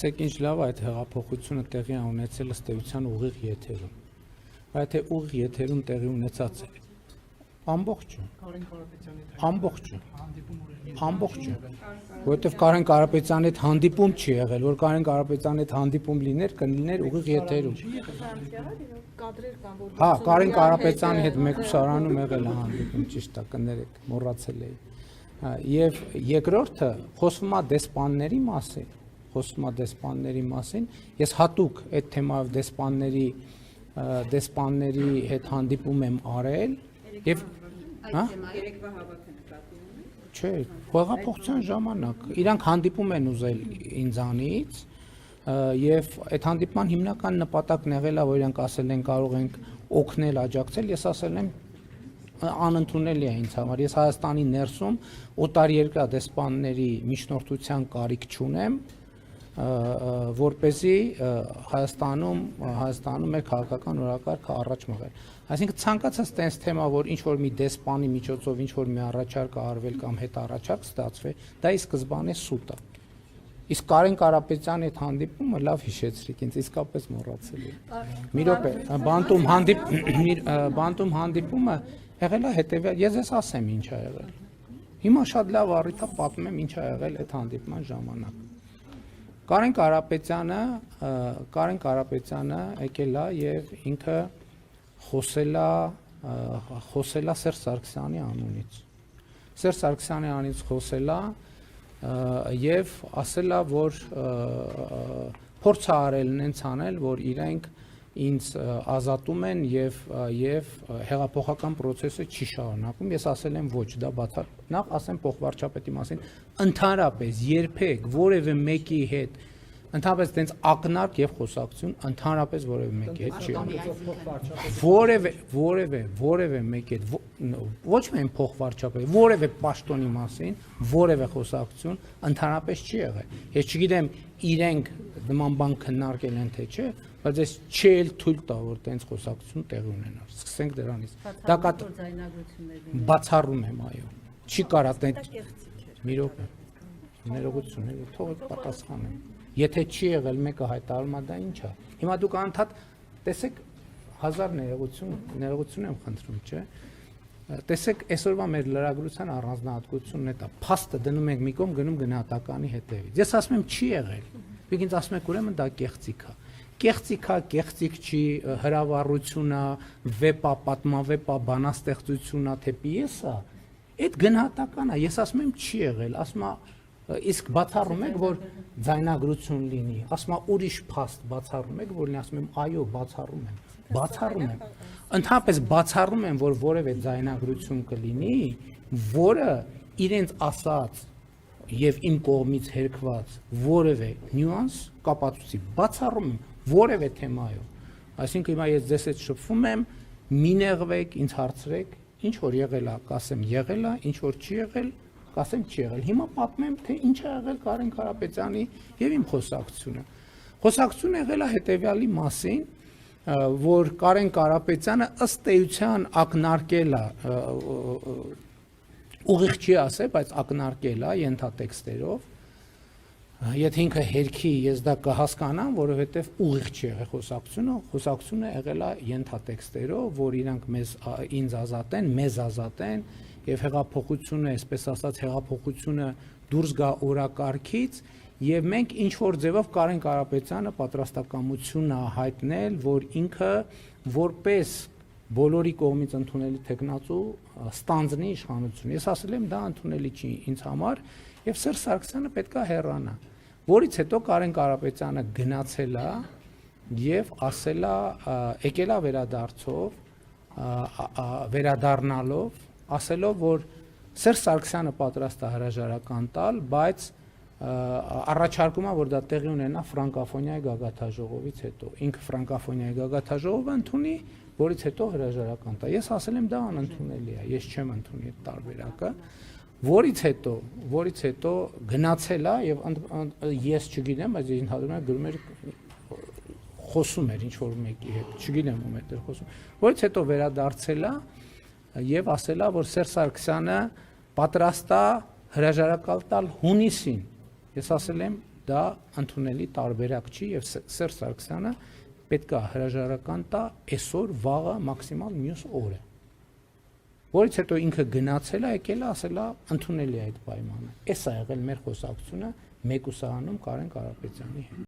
Ցեք ինչ լավ այդ հեղափոխությունը տեղի ունեցել ըստ էության ուղիղ եթերում։ Բայց թե ուղիղ եթերում տեղի ունեցած է ամբողջը, որովհետև Կարեն Կարապետյանի հետ հանդիպում չի եղել, որ Կարեն Կարապետյանի հետ հանդիպում լիներ ուղիղ եթերում։ Հա, Կարեն Կարապետյանի հետ մեկուսարանում եղել է հանդիպում, ճիշտ է, կներեք, մոռացել էի։ Եվ երկրորդը խոսվում է դեսպանների մասին, ես հատուկ այդ թեմայով դեսպանների հետ հանդիպում եմ արել եւ չէ, հեղափոխության ժամանակ իրանք հանդիպում են ուզել ինձանից եւ այդ հանդիպման հիմնական նպատակն եղել է, որ իրանք ասել են կարող ենք օգնել, աջակցել, ես ասել եմ անընդունելի է ինձ համար, ես Հայաստանի ներսում օտարերկրյա դեսպանների միջնորդության կարիք չունեմ, որպեսզի Հայաստանում մեր քաղաքական օրակարգը առաջ մղել։ Այսինքն ցանկացած տես թեմա, որ ինչ որ մի դեսպանի միջոցով ինչ որ մի առաջարկ արվել կամ հետ առաջարկ ստացվի, դա ի սկզբանե սուտ է։ Իսկ Կարեն Կարապետյանի հետ հանդիպումը լավ հիշեցրիք, ինձ իսկապես մոռացել եմ։ Մի րոպե, բանտում հանդիպումը եղել է հետևյալ, ես ասեմ ինչ ա եղել։ Հիմա շատ լավ առիթ է պատմեմ ինչ ա եղել այդ հանդիպման ժամանակ։ Կարեն Կարապետյանը եկել է եւ ինքը խոսել է Սերժ Սարգսյանի անունից։ Սերժ Սարգսյանի անունից խոսել է եւ ասել է, որ փորձ է արել նենց անել, որ իրենք ինձ ազատում են եւ հեղափոխական process-ը չի շարունակում։ Ես ասել եմ ոչ, դա նախ ասեմ փոխվարչապետի մասին, ընդհանրապես երբեք որևէ մեկի հետ ընդհանրապես տենց ակնարկ եւ խոսակցություն ընդհանրապես որևէ մեկի հետ չի եղել։ Որևէ մեկի հետ ոչ միայն փոխվարչապետ, որևէ պաշտոնի մասին որևէ խոսակցություն ընդհանրապես չի եղել։ Ես չգիտեմ իրենք նման բան քննարկել են թե չէ, բայց ես չի էլ թույլ տա, որ տենց խոսակցություն տեղի ունենա։ Սկսենք դրանից։ Դա բացառում եմ, այո։ Չի կարա տենց մի րոպե։ Ներողություն, թող պատասխանեմ։ Եթե չի եղել մեկը հայտարարում է, դա ինչ է։ Հիմա դուք անդադ տեսեք 1000 ներողություն եմ խնդրում, չէ։ Տեսեք, այսօրվա մեր լրագրության առանձնահատկությունն է դա։ Փաստը դնում ենք մի կողմ, գնում գնահատականի հետևից։ Ես ասում եմ չի եղել։ Դուք ինձ ասում եք ուրեմն դա կեղծիք է։ Կեղծիք չի, հրավառություն է, վեպ է, պատմավեպ է, բանաստեղծություն է, թե պիես է։ Այդ գնահատական է, ես ասում եմ չի եղել, ասում է իսկ բացառում եք, որ ձայնագրություն լինի, ասում է ուրիշ փաստ բացառում եք, որ լինի, ասում եմ այո, բացառում եմ։ Ընդհանրապես բացառում եմ, որ որևէ ձայնագրություն կլինի, որը իրենց ասած եւ իմ կողմից հերքված որևէ նյուանս կապացուցի, բացառում եմ որևէ թեմայով։ Այսինքն հիմա ես ձեզ հետ շփվում եմ, մի նեղվեք, ինձ հարցրեք, ինչ որ եղել է, կասեմ եղել է, ինչ որ չի եղել, կասեմ չի եղել։ Հիմա պատմեմ, թե ինչ է եղել Կարեն Կարապետյանի եւ իմ խոսակցությունը։ Խոսակցությունը եղել է հետեւյալի մասին, որ Կարեն Կարապետյանը ըստ էության ակնարկել է, ուղիղ չի ասել, բայց ակնարկել է ենթատեքստերով։ Եթե ինքը հերքի ես դա կհասկանամ, որովհետև ուղիղ չի եղել խոսակցությունը եղել է ենթատեքստերով, որ իրանք ինձ ազատեն, մեզ ազատեն եւ հեղափոխությունը, այսպես ասած, հեղափոխությունը դուրս գա օրակարգից եւ մենք ինչ որ ձևով Կարեն Կարապետյանը պատրաստակամություն է հայտնել, որ ինքը որպես բոլորի կողմից ընդունելի տեխնացու ստանձնի իշխանություն։ Ես ասել եմ դա ընդունելի չի ինձ համար եւ Սերժ Սարգսյանը պետքա հեռանա, որից հետո Կարեն Կարապետյանը գնացել է եւ ասել է, եկել է վերադառնալով, ասելով, որ Սերժ Սարգսյանը պատրաստ է հրաժարական տալ, բայց առաջարկում է, որ դա տեղի ունենա ֆրանկոֆոնիայի գագաթաժողովից հետո։ Ինքը ֆրանկոֆոնիայի գագաթաժողովը ընդունի, որից հետո հրաժարական տա։ Ես ասել եմ դա անընդունելի է, ես չեմ ընդունի այդ տարբերակը, որից հետո գնացել է եւ ես չգիտեմ, բայց ընդհանրում է գրում էր խոսում էր ինչ որ մեկի հետ, չգիտեմ ում հետ էր խոսում, որից հետո վերադարձել է եւ ասել է, որ Սերժ Սարգսյանը պատրաստ է հրաժարական տալ հունիսին։ Ես ասել եմ դա ընդունելի տարբերակ չի եւ Սերժ Սարգսյանը պետք է հրաժարական տա այսօր, վաղը, մաքսիմալ մյուս օրը։ Որից հետո ինքը գնացել է, եկել է, ասել է ընդունելի է այդ պայմանը։ Էս է եղել մեր խոսակցությունը մեկուսահանում Կարեն Կարապետյանի հետ։